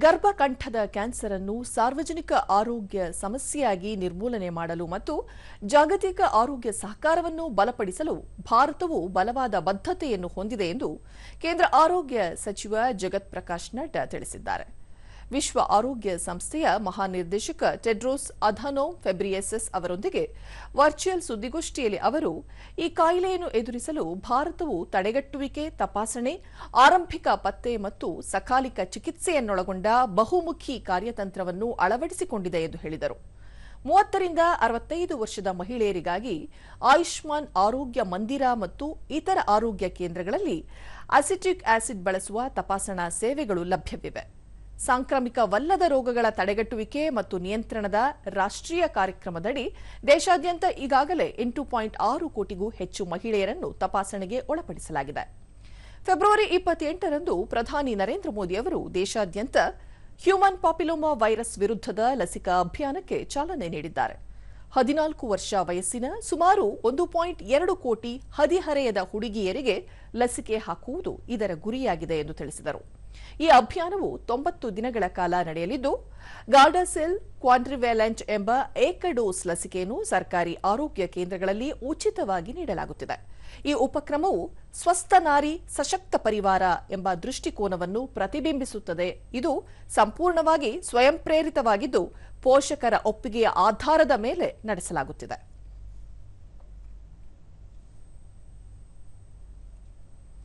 ಗರ್ಭಕಂಠದ cancer ಅನ್ನು ಸಾರ್ವಜನಿಕ ಆರೋಗ್ಯ ಸಮಸ್ಯೆಯಾಗಿ ನಿರ್ಮೂಲನೆ ಮಾಡಲು ಮತ್ತು ಜಾಗತಿಕ ಆರೋಗ್ಯ ಸಹಕಾರವನ್ನು ಬಲಪಡಿಸಲು ಭಾರತವು ಬಲವಾದ ಬದ್ಧತೆಯನ್ನು ಹೊಂದಿದೆ ಎಂದು ಕೇಂದ್ರ ಆರೋಗ್ಯ ಸಚಿವ ಜಗತ್ ಪ್ರಕಾಶ್ ನಡ್ಡಾ ತಿಳಿಸಿದ್ದಾರೆ. ವಿಶ್ವ ಆರೋಗ್ಯ ಸಂಸ್ಥೆಯ ಮಹಾನಿರ್ದೇಶಕ ಟೆಡ್ರೋಸ್ ಅಧಾನೋಮ್ ಫೆಬ್ರಿಯೆಸಸ್ ಅವರೊಂದಿಗೆ ವರ್ಚುವಲ್ ಸುದ್ದಿಗೋಷ್ಠಿಯಲ್ಲಿ ಅವರು ಈ ಕಾಯಿಲೆಯನ್ನು ಎದುರಿಸಲು ಭಾರತವು ತಡೆಗಟ್ಟುವಿಕೆ, ತಪಾಸಣೆ, ಆರಂಭಿಕ ಪತ್ತೆ ಮತ್ತು ಸಕಾಲಿಕ ಚಿಕಿತ್ಸೆಯನ್ನೊಳಗೊಂಡ ಬಹುಮುಖಿ ಕಾರ್ಯತಂತ್ರವನ್ನು ಅಳವಡಿಸಿಕೊಂಡಿದೆ ಎಂದು ಹೇಳಿದರು. 30 ರಿಂದ 65 ವರ್ಷದ ಮಹಿಳೆಯರಿಗಾಗಿ ಆಯುಷ್ಮಾನ್ ಆರೋಗ್ಯ ಮಂದಿರ ಮತ್ತು ಇತರ ಆರೋಗ್ಯ ಕೇಂದ್ರಗಳಲ್ಲಿ ಅಸಿಟಿಕ್ ಆಸಿಡ್ ಬಳಸುವ ತಪಾಸಣಾ ಸೇವೆಗಳು ಲಭ್ಯವಿವೆ. ಸಾಂಕ್ರಾಮಿಕವಲ್ಲದ ರೋಗಗಳ ತಡೆಗಟ್ಟುವಿಕೆ ಮತ್ತು ನಿಯಂತ್ರಣದ ರಾಷ್ಟ್ರೀಯ ಕಾರ್ಯಕ್ರಮದಡಿ ದೇಶಾದ್ಯಂತ ಈಗಾಗಲೇ 8.6 ಕೋಟಿಗೂ ಹೆಚ್ಚು ಮಹಿಳೆಯರನ್ನು ತಪಾಸಣೆಗೆ ಒಳಪಡಿಸಲಾಗಿದೆ. ಫೆಬ್ರವರಿ 28ರಂದು ಪ್ರಧಾನಿ ನರೇಂದ್ರ ಮೋದಿ ಅವರು ದೇಶಾದ್ಯಂತ ಹ್ಯೂಮನ್ ಪಾಪಿಲೋಮಾ ವೈರಸ್ ವಿರುದ್ಧದ ಲಸಿಕಾ ಅಭಿಯಾನಕ್ಕೆ ಚಾಲನೆ ನೀಡಿದ್ದಾರೆ. 14 ವರ್ಷ ವಯಸ್ಸಿನ ಸುಮಾರು 1.2 ಕೋಟಿ ಹದಿಹರೆಯದ ಹುಡುಗಿಯರಿಗೆ ಲಸಿಕೆ ಹಾಕುವುದು ಇದರ ಗುರಿಯಾಗಿದೆ ಎಂದು ತಿಳಿಸಿದರು. ಈ ಅಭಿಯಾನವು 90 ದಿನಗಳ ಕಾಲ ನಡೆಯಲಿದ್ದು, ಗಾರ್ಡಾಸಿಲ್ ಕ್ವಾಡ್ರಿವ್ಯಾಲೆಂಟ್ ಎಂಬ ಏಕಡೋಸ್ ಲಸಿಕೆಯನ್ನು ಸರ್ಕಾರಿ ಆರೋಗ್ಯ ಕೇಂದ್ರಗಳಲ್ಲಿ ಉಚಿತವಾಗಿ ನೀಡಲಾಗುತ್ತಿದೆ. ಈ ಉಪಕ್ರಮವು ಸ್ವಸ್ಥ ನಾರಿ ಸಶಕ್ತ ಪರಿವಾರ ಎಂಬ ದೃಷ್ಟಿಕೋನವನ್ನು ಪ್ರತಿಬಿಂಬಿಸುತ್ತದೆ. ಇದು ಸಂಪೂರ್ಣವಾಗಿ ಸ್ವಯಂ ಪ್ರೇರಿತವಾಗಿದ್ದು, ಪೋಷಕರ ಒಪ್ಪಿಗೆಯ ಆಧಾರದ ಮೇಲೆ ನಡೆಸಲಾಗುತ್ತಿದೆ.